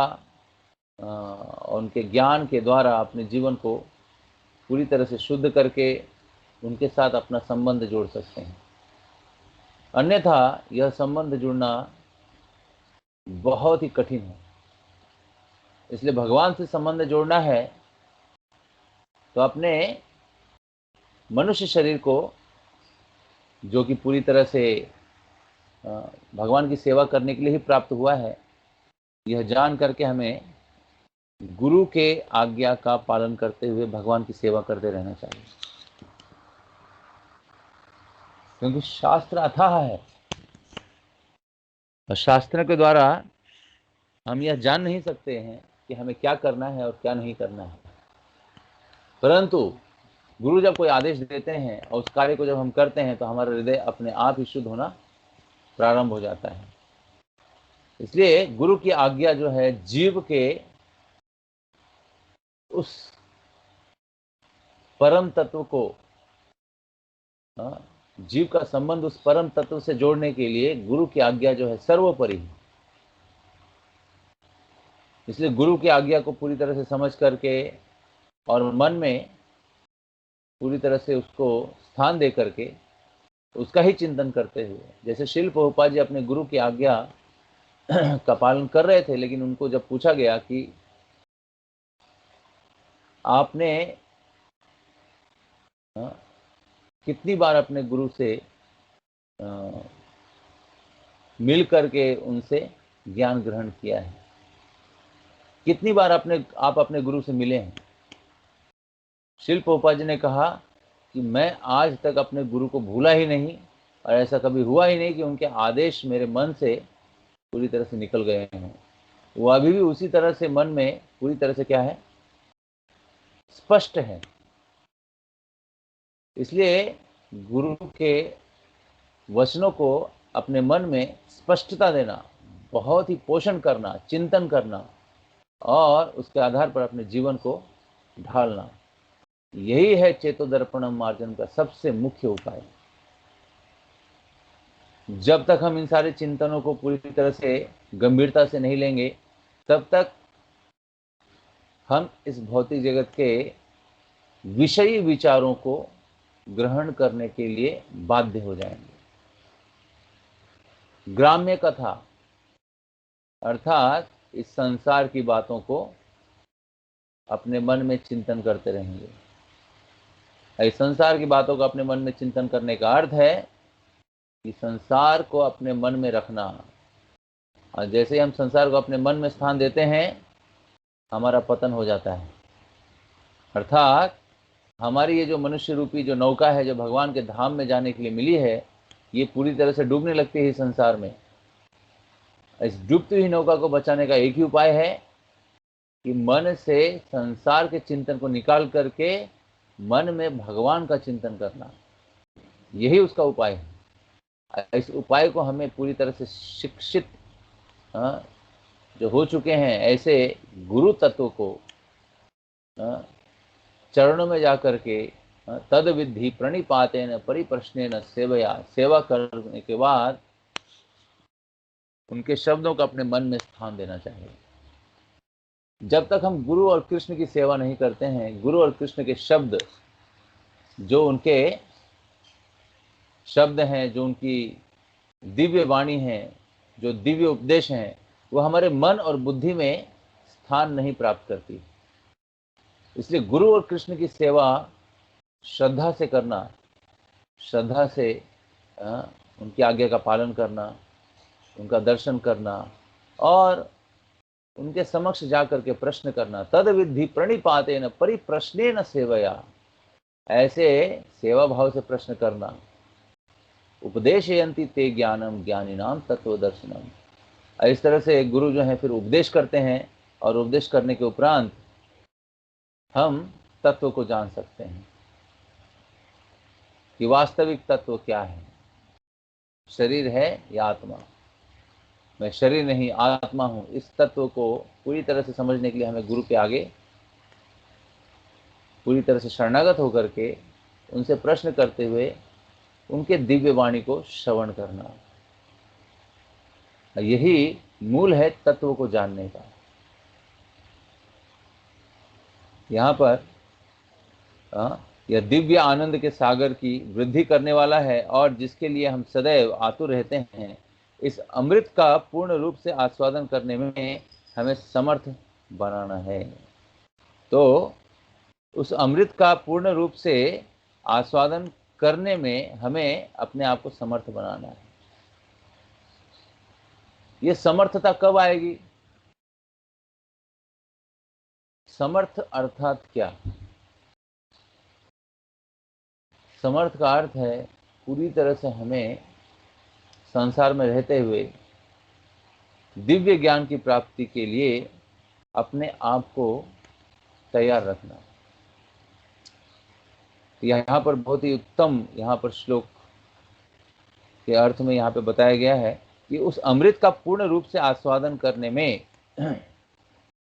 और उनके ज्ञान के द्वारा अपने जीवन को पूरी तरह से शुद्ध करके उनके साथ अपना संबंध जोड़ सकते हैं। अन्यथा यह संबंध जुड़ना बहुत ही कठिन है। इसलिए भगवान से संबंध जोड़ना है तो अपने मनुष्य शरीर को, जो कि पूरी तरह से भगवान की सेवा करने के लिए ही प्राप्त हुआ है, यह जान करके हमें गुरु के आज्ञा का पालन करते हुए भगवान की सेवा करते रहना चाहिए। क्योंकि शास्त्र अथाह है, और शास्त्र के द्वारा हम यह जान नहीं सकते हैं कि हमें क्या करना है और क्या नहीं करना है। परंतु गुरु जब कोई आदेश देते हैं और उस कार्य को जब हम करते हैं, तो हमारा हृदय अपने आप ही शुद्ध होना प्रारंभ हो जाता है। इसलिए गुरु की आज्ञा जो है जीव के उस परम तत्व को, जीव का संबंध उस परम तत्व से जोड़ने के लिए गुरु की आज्ञा जो है सर्वोपरि है। इसलिए गुरु की आज्ञा को पूरी तरह से समझ करके और मन में पूरी तरह से उसको स्थान दे करके उसका ही चिंतन करते हुए, जैसे श्रील प्रभुपाद जी अपने गुरु की आज्ञा का पालन कर रहे थे, लेकिन उनको जब पूछा गया कि आपने कितनी बार अपने गुरु से मिल करके उनसे ज्ञान ग्रहण किया है, कितनी बार आप अपने गुरु से मिले हैं? श्रील प्रभुपाद जी ने कहा कि मैं आज तक अपने गुरु को भूला ही नहीं, और ऐसा कभी हुआ ही नहीं कि उनके आदेश मेरे मन से पूरी तरह से निकल गए हैं। वो अभी भी उसी तरह से मन में पूरी तरह से क्या है, स्पष्ट है। इसलिए गुरु के वचनों को अपने मन में स्पष्टता देना, बहुत ही पोषण करना, चिंतन करना और उसके आधार पर अपने जीवन को ढालना, यही है चेतोदर्पणम मार्जन का सबसे मुख्य उपाय। जब तक हम इन सारे चिंतनों को पूरी तरह से गंभीरता से नहीं लेंगे, तब तक हम इस भौतिक जगत के विषयी विचारों को ग्रहण करने के लिए बाध्य हो जाएंगे। ग्राम्य कथा अर्थात इस संसार की बातों को अपने मन में चिंतन करते रहेंगे। इस संसार की बातों को अपने मन में चिंतन करने का अर्थ है कि संसार को अपने मन में रखना, और जैसे हम संसार को अपने मन में स्थान देते हैं, हमारा पतन हो जाता है। अर्थात हमारी ये जो मनुष्य रूपी जो नौका है, जो भगवान के धाम में जाने के लिए मिली है, ये पूरी तरह से डूबने लगती है संसार में। इस डूबती हुई नौका को बचाने का एक ही उपाय है कि मन से संसार के चिंतन को निकाल करके मन में भगवान का चिंतन करना, यही उसका उपाय है। इस उपाय को हमें पूरी तरह से शिक्षित जो हो चुके हैं ऐसे गुरु तत्व को चरणों में जाकर के तद विद्धि प्रणिपातेन परिप्रश्नेन सेवया, सेवा करने के बाद उनके शब्दों को अपने मन में स्थान देना चाहिए। जब तक हम गुरु और कृष्ण की सेवा नहीं करते हैं, गुरु और कृष्ण के शब्द, जो उनके शब्द हैं, जो उनकी दिव्य वाणी है, जो दिव्य उपदेश हैं, वो हमारे मन और बुद्धि में स्थान नहीं प्राप्त करती। इसलिए गुरु और कृष्ण की सेवा श्रद्धा से करना, श्रद्धा से उनकी आज्ञा का पालन करना, उनका दर्शन करना और उनके समक्ष जाकर के प्रश्न करना। तद विद्धि प्रणिपातेन परिप्रश्नेन सेवया, ऐसे सेवा भाव से प्रश्न करना। उपदेशयन्ति ते ज्ञानम ज्ञानिनाम तत्वदर्शनम, इस तरह से गुरु जो है फिर उपदेश करते हैं, और उपदेश करने के उपरांत हम तत्व को जान सकते हैं कि वास्तविक तत्व क्या है, शरीर है या आत्मा। मैं शरीर नहीं आत्मा हूं। इस तत्व को पूरी तरह से समझने के लिए हमें गुरु के आगे पूरी तरह से शरणागत होकर के उनसे प्रश्न करते हुए उनके दिव्य वाणी को श्रवण करना, यही मूल है तत्व को जानने का। यहाँ पर यह दिव्य आनंद के सागर की वृद्धि करने वाला है, और जिसके लिए हम सदैव आतुर रहते हैं, इस अमृत का पूर्ण रूप से आस्वादन करने में हमें समर्थ बनाना है। तो उस अमृत का पूर्ण रूप से आस्वादन करने में हमें अपने आप को समर्थ बनाना है। ये समर्थता कब आएगी? समर्थ अर्थात क्या? समर्थ का अर्थ है पूरी तरह से हमें संसार में रहते हुए दिव्य ज्ञान की प्राप्ति के लिए अपने आप को तैयार रखना। यहाँ पर बहुत ही उत्तम यहाँ पर श्लोक के अर्थ में यहाँ पे बताया गया है कि उस अमृत का पूर्ण रूप से आस्वादन करने में,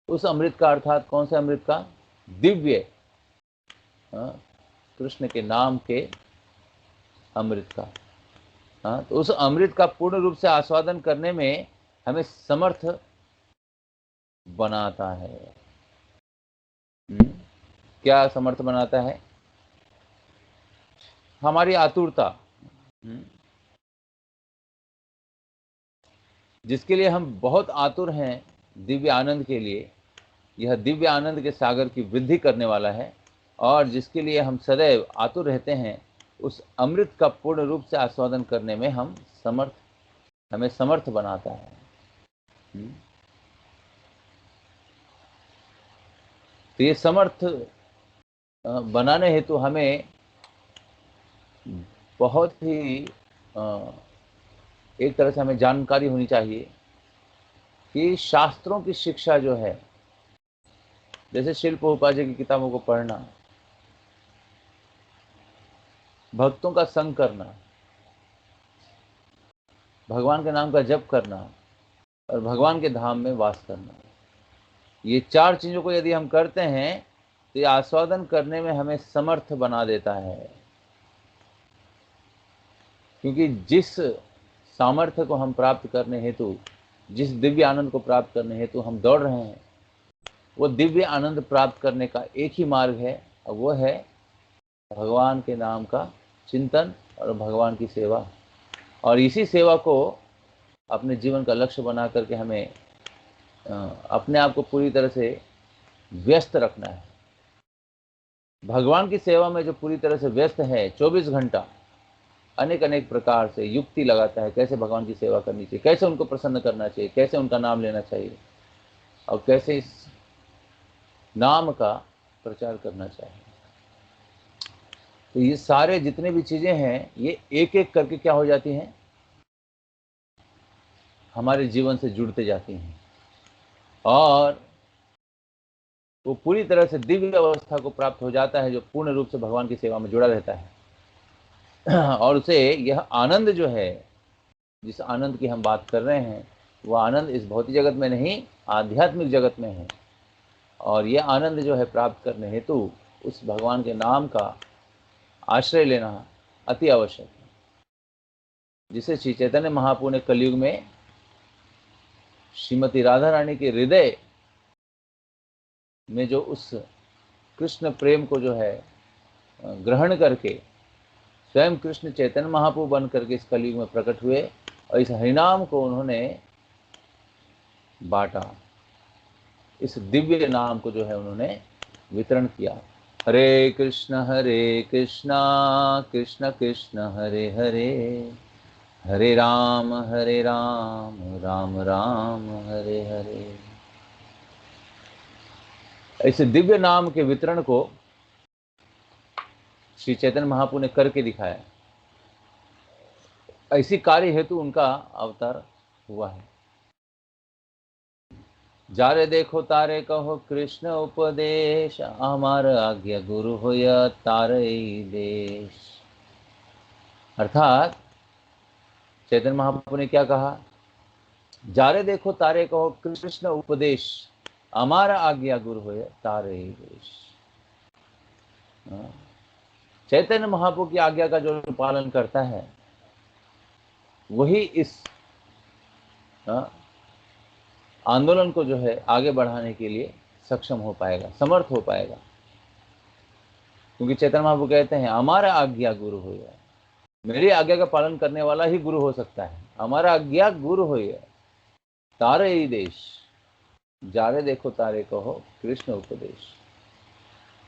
उस अमृत का अर्थात कौन से अमृत का? दिव्य कृष्ण के नाम के अमृत का। तो उस अमृत का पूर्ण रूप से आस्वादन करने में हमें समर्थ बनाता है। क्या समर्थ बनाता है? हमारी आतुरता, जिसके लिए हम बहुत आतुर हैं दिव्य आनंद के लिए, यह दिव्य आनंद के सागर की वृद्धि करने वाला है, और जिसके लिए हम सदैव आतुर रहते हैं, उस अमृत का पूर्ण रूप से आस्वादन करने में हमें समर्थ बनाता है। तो ये समर्थ बनाने हेतु हमें बहुत ही एक तरह से हमें जानकारी होनी चाहिए कि शास्त्रों की शिक्षा जो है, जैसे शिल प्रभुपाद जी की किताबों को पढ़ना, भक्तों का संग करना, भगवान के नाम का जप करना और भगवान के धाम में वास करना, ये 4 चीजों को यदि हम करते हैं तो ये आस्वादन करने में हमें समर्थ बना देता है। क्योंकि जिस सामर्थ्य को हम प्राप्त करने हेतु, जिस दिव्य आनंद को प्राप्त करने हेतु हम दौड़ रहे हैं, वो दिव्य आनंद प्राप्त करने का एक ही मार्ग है, और वो है भगवान के नाम का चिंतन और भगवान की सेवा। और इसी सेवा को अपने जीवन का लक्ष्य बना करके हमें अपने आप को पूरी तरह से व्यस्त रखना है। भगवान की सेवा में जो पूरी तरह से व्यस्त है, 24 घंटा अनेक अनेक प्रकार से युक्ति लगाता है, कैसे भगवान की सेवा करनी चाहिए, कैसे उनको प्रसन्न करना चाहिए, कैसे उनका नाम लेना चाहिए और कैसे इस नाम का प्रचार करना चाहिए। तो ये सारे जितने भी चीजें हैं, ये एक एक करके क्या हो जाती हैं, हमारे जीवन से जुड़ते जाती हैं और वो पूरी तरह से दिव्य अवस्था को प्राप्त हो जाता है, जो पूर्ण रूप से भगवान की सेवा में जुड़ा रहता है। और उसे यह आनंद जो है, जिस आनंद की हम बात कर रहे हैं, वह आनंद इस भौतिक जगत में नहीं, आध्यात्मिक जगत में है। और यह आनंद जो है प्राप्त करने हेतु उस भगवान के नाम का आश्रय लेना अति आवश्यक है, जिसे श्री चैतन्य महाप्रभु ने कलयुग में श्रीमती राधा रानी के हृदय में जो उस कृष्ण प्रेम को जो है ग्रहण करके स्वयं कृष्ण चैतन्य महाप्रभु बन करके इस कलयुग में प्रकट हुए और इस हरिनाम को उन्होंने बांटा, इस दिव्य नाम को जो है उन्होंने वितरण किया। हरे कृष्ण कृष्ण कृष्ण हरे हरे, हरे राम राम राम हरे हरे। इस दिव्य नाम के वितरण को श्री चैतन्य महाप्रभु ने करके दिखाया। ऐसी कार्य हेतु उनका अवतार हुआ है। जारे देखो तारे कहो कृष्ण उपदेश, हमार आज्ञा गुरु होय तारे देश। अर्थात चैतन्य महाप्रभु ने क्या कहा, जारे देखो तारे कहो कृष्ण उपदेश, हमारा आज्ञा गुरु होय तारे देश। चैतन्य महाप्रभु की आज्ञा का जो पालन करता है वही इस आंदोलन को जो है आगे बढ़ाने के लिए सक्षम हो पाएगा, समर्थ हो पाएगा। क्योंकि चैतन्य महाप्रभु कहते हैं हमारा आज्ञा गुरु होया, मेरी आज्ञा का पालन करने वाला ही गुरु हो सकता है। हमारा आज्ञा गुरु होया तारे ही देश, जारे देखो तारे कहो कृष्ण उपदेश।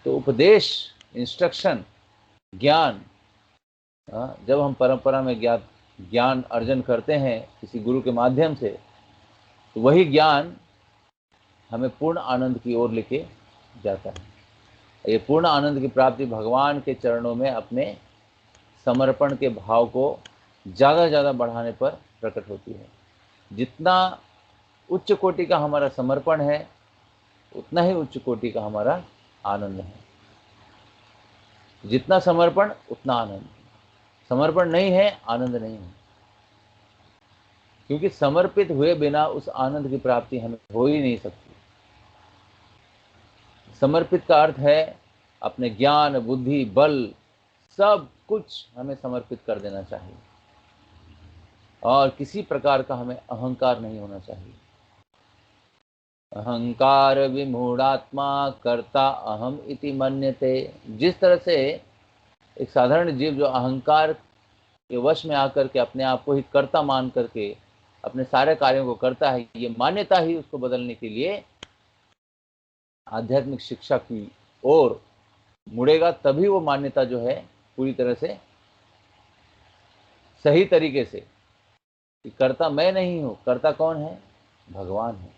तो उपदेश, इंस्ट्रक्शन, ज्ञान, जब हम परंपरा में ज्ञान अर्जन करते हैं किसी गुरु के माध्यम से, तो वही ज्ञान हमें पूर्ण आनंद की ओर लेके जाता है। ये पूर्ण आनंद की प्राप्ति भगवान के चरणों में अपने समर्पण के भाव को ज़्यादा ज़्यादा बढ़ाने पर प्रकट होती है। जितना उच्च कोटि का हमारा समर्पण है, उतना ही उच्च कोटि का हमारा आनंद है। जितना समर्पण उतना आनंद, समर्पण नहीं है आनंद नहीं है। क्योंकि समर्पित हुए बिना उस आनंद की प्राप्ति हमें हो ही नहीं सकती। समर्पित का अर्थ है अपने ज्ञान, बुद्धि, बल सब कुछ हमें समर्पित कर देना चाहिए और किसी प्रकार का हमें अहंकार नहीं होना चाहिए। अहंकार विमूढ़ात्मा कर्ता अहम इति मन्यते। जिस तरह से एक साधारण जीव जो अहंकार के वश में आकर के अपने आप को ही कर्ता मान करके अपने सारे कार्यों को करता है, ये मान्यता ही उसको बदलने के लिए आध्यात्मिक शिक्षा की ओर मुड़ेगा, तभी वो मान्यता जो है पूरी तरह से सही तरीके से कि कर्ता मैं नहीं हूं, कर्ता कौन है, भगवान है।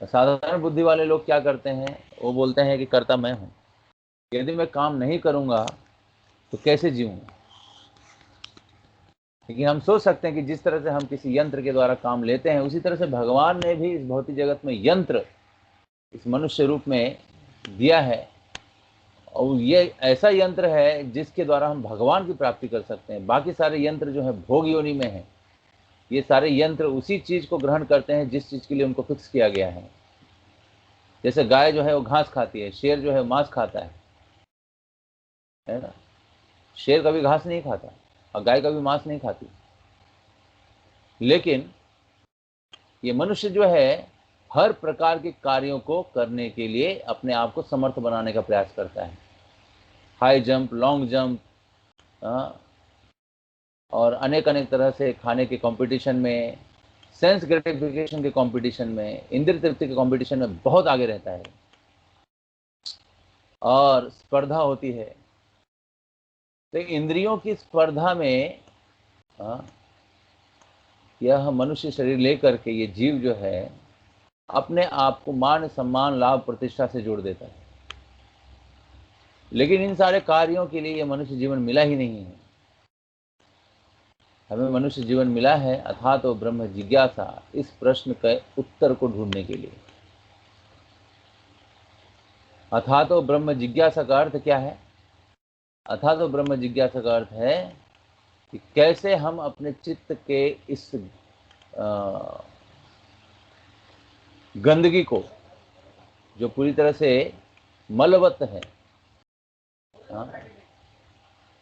साधारण बुद्धि वाले लोग क्या करते हैं, वो बोलते हैं कि कर्ता मैं हूं, यदि मैं काम नहीं करूंगा तो कैसे जीऊंगा। लेकिन हम सोच सकते हैं कि जिस तरह से हम किसी यंत्र के द्वारा काम लेते हैं, उसी तरह से भगवान ने भी इस भौतिक जगत में यंत्र इस मनुष्य रूप में दिया है और ये ऐसा यंत्र है जिसके द्वारा हम भगवान की प्राप्ति कर सकते हैं। बाकी सारे यंत्र जो है भोग योनि में है, ये सारे यंत्र उसी चीज को ग्रहण करते हैं जिस चीज के लिए उनको फिक्स किया गया है। जैसे गाय जो है वो घास खाती है, शेर जो है मांस खाता है ना। शेर कभी घास नहीं खाता और गाय कभी मांस नहीं खाती। लेकिन ये मनुष्य जो है हर प्रकार के कार्यों को करने के लिए अपने आप को समर्थ बनाने का प्रयास करता है। हाई जंप, लॉन्ग जंप, और अनेक अनेक तरह से खाने के कंपटीशन में, सेंस ग्रेटिफिकेशन के कंपटीशन में, इंद्रिय तृप्ति के कंपटीशन में बहुत आगे रहता है और स्पर्धा होती है। तो इंद्रियों की स्पर्धा में यह मनुष्य शरीर लेकर के ये जीव जो है अपने आप को मान सम्मान लाभ प्रतिष्ठा से जोड़ देता है। लेकिन इन सारे कार्यों के लिए यह मनुष्य जीवन मिला ही नहीं है। हमें मनुष्य जीवन मिला है अथात तो ब्रह्म जिज्ञासा, इस प्रश्न के उत्तर को ढूंढने के लिए। अथात तो ब्रह्म जिज्ञासा का अर्थ क्या है? अथात तो ब्रह्म जिज्ञासा का अर्थ है कि कैसे हम अपने चित्त के इस गंदगी को, जो पूरी तरह से मलवत है,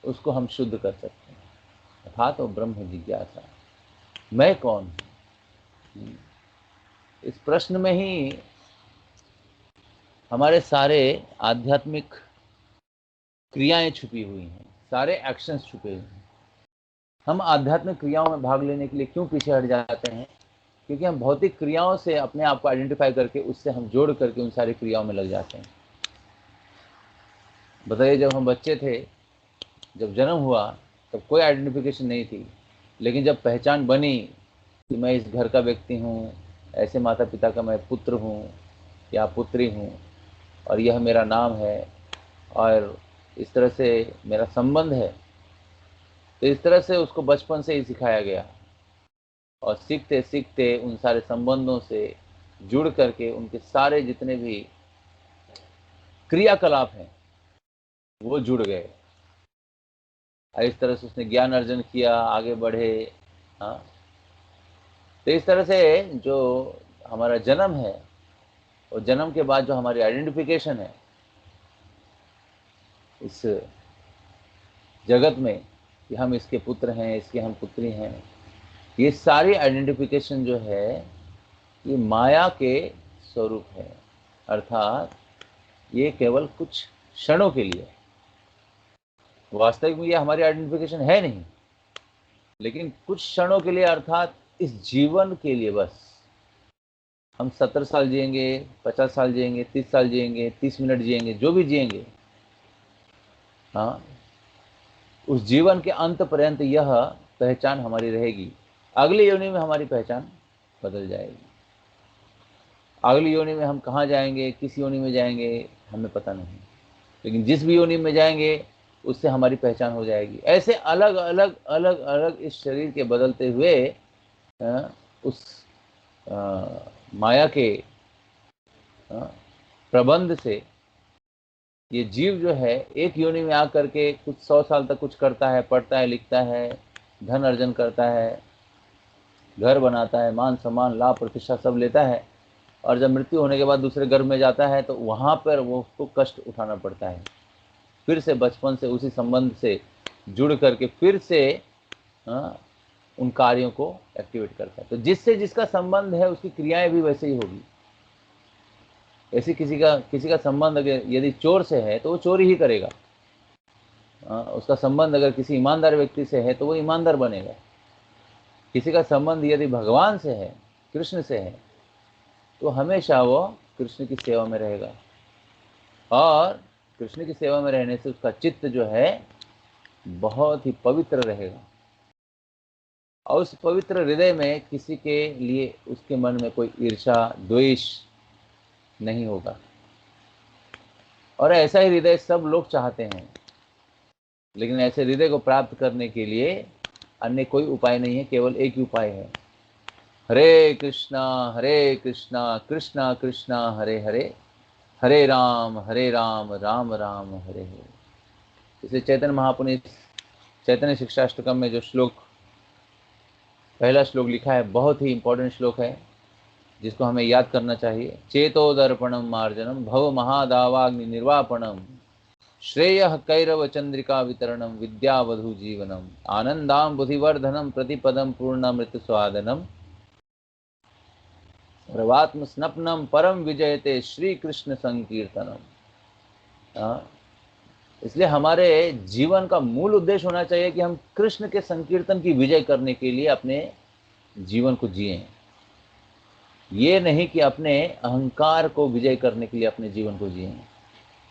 उसको हम शुद्ध कर सकते हैं। अर्थात तो ब्रह्म जिज्ञासा, मैं कौन हूं? इस प्रश्न में ही हमारे सारे आध्यात्मिक क्रियाएं छुपी हुई हैं, सारे एक्शंस छुपे हुए हैं। हम आध्यात्मिक क्रियाओं में भाग लेने के लिए क्यों पीछे हट जाते हैं? क्योंकि हम भौतिक क्रियाओं से अपने आप को आइडेंटिफाई करके उससे हम जोड़ करके उन सारी क्रियाओं में लग जाते हैं। बताइए, जब हम बच्चे थे, जब जन्म हुआ, तब कोई आइडेंटिफिकेशन नहीं थी। लेकिन जब पहचान बनी कि मैं इस घर का व्यक्ति हूँ, ऐसे माता पिता का मैं पुत्र हूँ या पुत्री हूँ, और यह मेरा नाम है और इस तरह से मेरा संबंध है, तो इस तरह से उसको बचपन से ही सिखाया गया। और सीखते सीखते उन सारे संबंधों से जुड़ करके उनके सारे जितने भी क्रियाकलाप हैं वो जुड़ गए। इस तरह से उसने ज्ञान अर्जन किया, आगे बढ़े। हाँ, तो इस तरह से जो हमारा जन्म है, और जन्म के बाद जो हमारी आइडेंटिफिकेशन है इस जगत में कि हम इसके पुत्र हैं, इसके हम पुत्री हैं, ये सारी आइडेंटिफिकेशन जो है ये माया के स्वरूप है। अर्थात ये केवल कुछ क्षणों के लिए, वास्तविक में ये हमारी आइडेंटिफिकेशन है नहीं, लेकिन कुछ क्षणों के लिए, अर्थात इस जीवन के लिए बस। हम 70 साल जिएंगे, 50 साल जिएंगे, 30 साल जिएंगे, 30 मिनट जिएंगे, जो भी जिएंगे, हाँ, उस जीवन के अंत पर्यंत यह पहचान हमारी रहेगी। अगली योनि में हमारी पहचान बदल जाएगी। अगली योनि में हम कहाँ जाएंगे, किस योनि में जाएंगे, हमें पता नहीं, लेकिन जिस भी योनि में जाएंगे उससे हमारी पहचान हो जाएगी। ऐसे अलग अलग अलग अलग इस शरीर के बदलते हुए उस माया के प्रबंध से ये जीव जो है एक योनि में आकर के कुछ 100 साल तक कुछ करता है, पढ़ता है, लिखता है, धन अर्जन करता है, घर बनाता है, मान सम्मान लाभ प्रतिष्ठा सब लेता है, और जब मृत्यु होने के बाद दूसरे गर्भ में जाता है तो वहाँ पर वो उसको कष्ट उठाना पड़ता है। फिर से बचपन से उसी संबंध से जुड़ करके फिर से उन कार्यों को एक्टिवेट करता है। तो जिससे जिसका संबंध है उसकी क्रियाएं भी वैसे ही होगी। ऐसे किसी का संबंध अगर यदि चोर से है तो वो चोरी ही करेगा। उसका संबंध अगर किसी ईमानदार व्यक्ति से है तो वो ईमानदार बनेगा। किसी का संबंध यदि भगवान से है, कृष्ण से है, तो हमेशा वो कृष्ण की सेवा में रहेगा, और कृष्ण की सेवा में रहने से उसका चित्त जो है बहुत ही पवित्र रहेगा, और उस पवित्र हृदय में किसी के लिए उसके मन में कोई ईर्ष्या द्वेष नहीं होगा। और ऐसा ही हृदय सब लोग चाहते हैं, लेकिन ऐसे हृदय को प्राप्त करने के लिए अन्य कोई उपाय नहीं है, केवल एक ही उपाय है, हरे कृष्णा कृष्णा कृष्णा हरे हरे, हरे राम राम राम हरे हरे। इसलिए चैतन्य महाप्रभु ने चैतन्य शिक्षाष्टकम में जो श्लोक, पहला श्लोक लिखा है, बहुत ही इंपॉर्टेंट श्लोक है जिसको हमें याद करना चाहिए। चेतो दर्पणम मार्जनम भव महादावाग्नि निर्वापणम श्रेय कैरव चंद्रिका वितरणम विद्यावधु जीवनम आनंदाम बुधिवर्धनम प्रतिपदम पूर्णामृत स्वादनम प्रवात्म स्नपनम परम विजयते श्री कृष्ण संकीर्तनम। इसलिए हमारे जीवन का मूल उद्देश्य होना चाहिए कि हम कृष्ण के संकीर्तन की विजय करने के लिए अपने जीवन को जिएं। ये नहीं कि अपने अहंकार को विजय करने के लिए अपने जीवन को जिएं,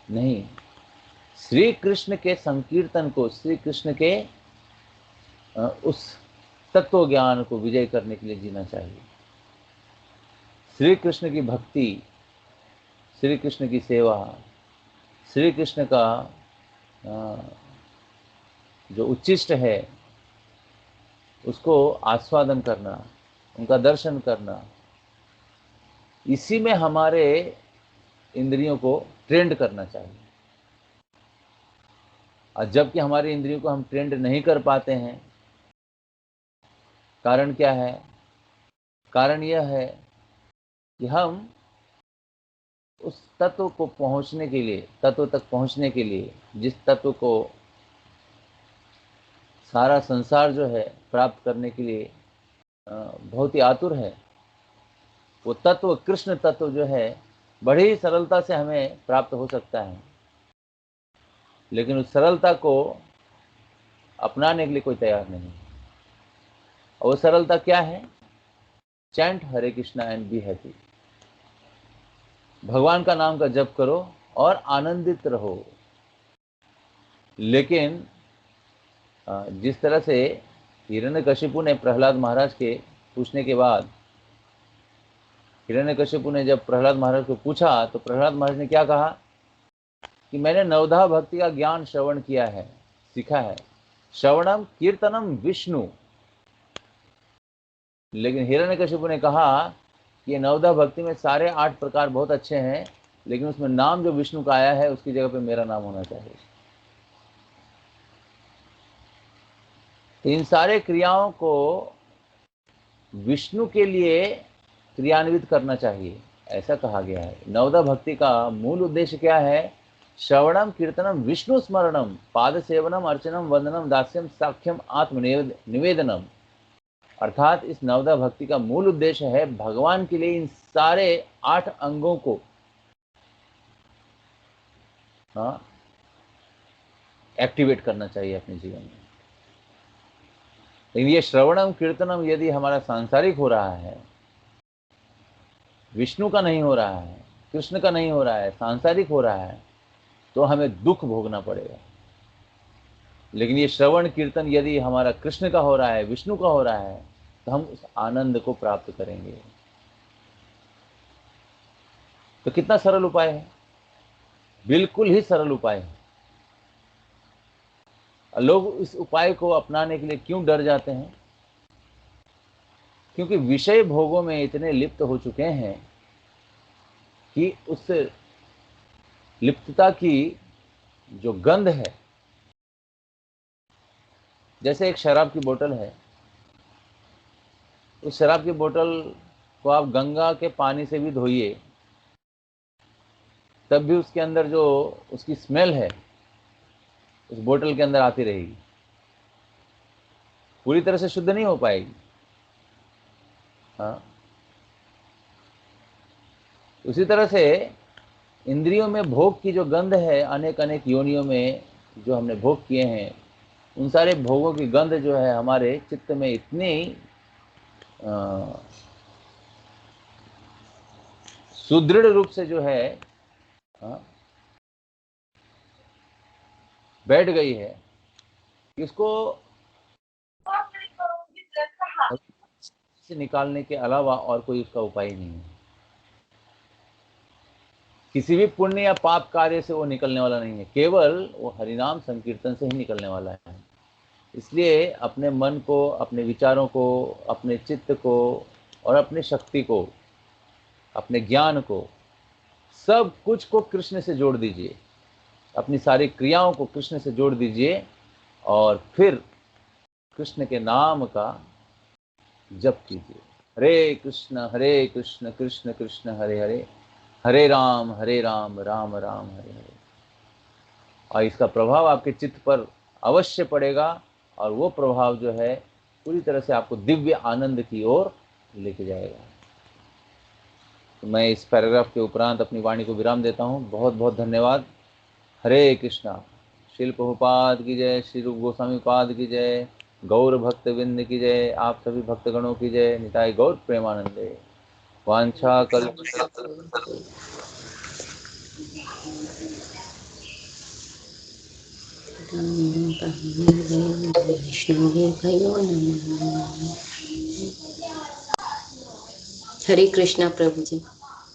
नहीं, श्री कृष्ण के संकीर्तन को, श्री कृष्ण के उस तत्व ज्ञान को विजय करने के लिए जीना चाहिए। श्री कृष्ण की भक्ति, श्री कृष्ण की सेवा, श्री कृष्ण का जो उच्चिष्ट है उसको आस्वादन करना, उनका दर्शन करना, इसी में हमारे इंद्रियों को ट्रेंड करना चाहिए। और जबकि हमारी इंद्रियों को हम ट्रेंड नहीं कर पाते हैं, कारण क्या है? कारण यह है कि हम उस तत्व को पहुंचने के लिए, तत्व तक पहुंचने के लिए, जिस तत्व को सारा संसार जो है प्राप्त करने के लिए बहुत ही आतुर है, वो तत्व, कृष्ण तत्व जो है बड़ी ही सरलता से हमें प्राप्त हो सकता है, लेकिन उस सरलता को अपनाने के लिए कोई तैयार नहीं। और वो सरलता क्या है? Chant Hare Krishna and be happy. भगवान का नाम का जप करो और आनंदित रहो। लेकिन जिस तरह से हिरण्यकशिपु ने प्रहलाद महाराज के पूछने के बाद, हिरण्यकशिपु ने जब प्रहलाद महाराज को पूछा तो प्रहलाद महाराज ने क्या कहा कि मैंने नवधा भक्ति का ज्ञान श्रवण किया है, सीखा है, श्रवणम कीर्तनम विष्णु। लेकिन हिरण्यकशिपु ने कहा कि नवधा भक्ति में सारे 8 प्रकार बहुत अच्छे हैं, लेकिन उसमें नाम जो विष्णु का आया है उसकी जगह पे मेरा नाम होना चाहिए। इन सारे क्रियाओं को विष्णु के लिए क्रियान्वित करना चाहिए, ऐसा कहा गया है। नवधा भक्ति का मूल उद्देश्य क्या है? श्रवणम कीर्तनम विष्णु स्मरणम पाद सेवनम अर्चनम वंदनम दास्यम साख्यम आत्म निवेदनम। अर्थात इस नवधा भक्ति का मूल उद्देश्य है भगवान के लिए इन सारे 8 अंगों को एक्टिवेट करना चाहिए अपने जीवन में। लेकिन ये श्रवणम कीर्तनम यदि हमारा सांसारिक हो रहा है, विष्णु का नहीं हो रहा है, कृष्ण का नहीं हो रहा है, सांसारिक हो रहा है, तो हमें दुख भोगना पड़ेगा। लेकिन ये श्रवण कीर्तन यदि हमारा कृष्ण का हो रहा है, विष्णु का हो रहा है, तो हम उस आनंद को प्राप्त करेंगे। तो कितना सरल उपाय है, बिल्कुल ही सरल उपाय है। लोग इस उपाय को अपनाने के लिए क्यों डर जाते हैं? क्योंकि विषय भोगों में इतने लिप्त हो चुके हैं कि उस लिप्तता की जो गंध है, जैसे एक शराब की बोतल है, उस शराब की बोतल को आप गंगा के पानी से भी धोइए, तब भी उसके अंदर जो उसकी स्मेल है उस बोतल के अंदर आती रहेगी, पूरी तरह से शुद्ध नहीं हो पाएगी। हाँ, उसी तरह से इंद्रियों में भोग की जो गंध है, अनेक अनेक योनियों में जो हमने भोग किए हैं, उन सारे भोगों की गंध जो है हमारे चित्त में इतनी सुदृढ़ रूप से जो है बैठ गई है कि इसको से निकालने के अलावा और कोई उसका उपाय नहीं है। किसी भी पुण्य या पाप कार्य से वो निकलने वाला नहीं है, केवल वो हरिनाम संकीर्तन से ही निकलने वाला है। इसलिए अपने मन को, अपने विचारों को, अपने चित्त को और अपनी शक्ति को, अपने ज्ञान को सब कुछ को कृष्ण से जोड़ दीजिए, अपनी सारी क्रियाओं को कृष्ण से जोड़ दीजिए और फिर कृष्ण के नाम का जप कीजिए। हरे कृष्ण कृष्ण कृष्ण हरे हरे, हरे राम राम राम हरे हरे। और इसका प्रभाव आपके चित्त पर अवश्य पड़ेगा और वो प्रभाव जो है पूरी तरह से आपको दिव्य आनंद की ओर लेके जाएगा। तो मैं इस पैराग्राफ के उपरांत अपनी वाणी को विराम देता हूँ। बहुत बहुत धन्यवाद। हरे कृष्णा। श्रील प्रभुपाद की जय, श्री रूप गोस्वामी पाद की जय, गौर भक्त विंद की जय, आप सभी भक्तगणों की जय। निताई गौर प्रेमानंदे। वांछा कल्प विष्णुवे भयो नमः। हरे कृष्णा प्रभु जी।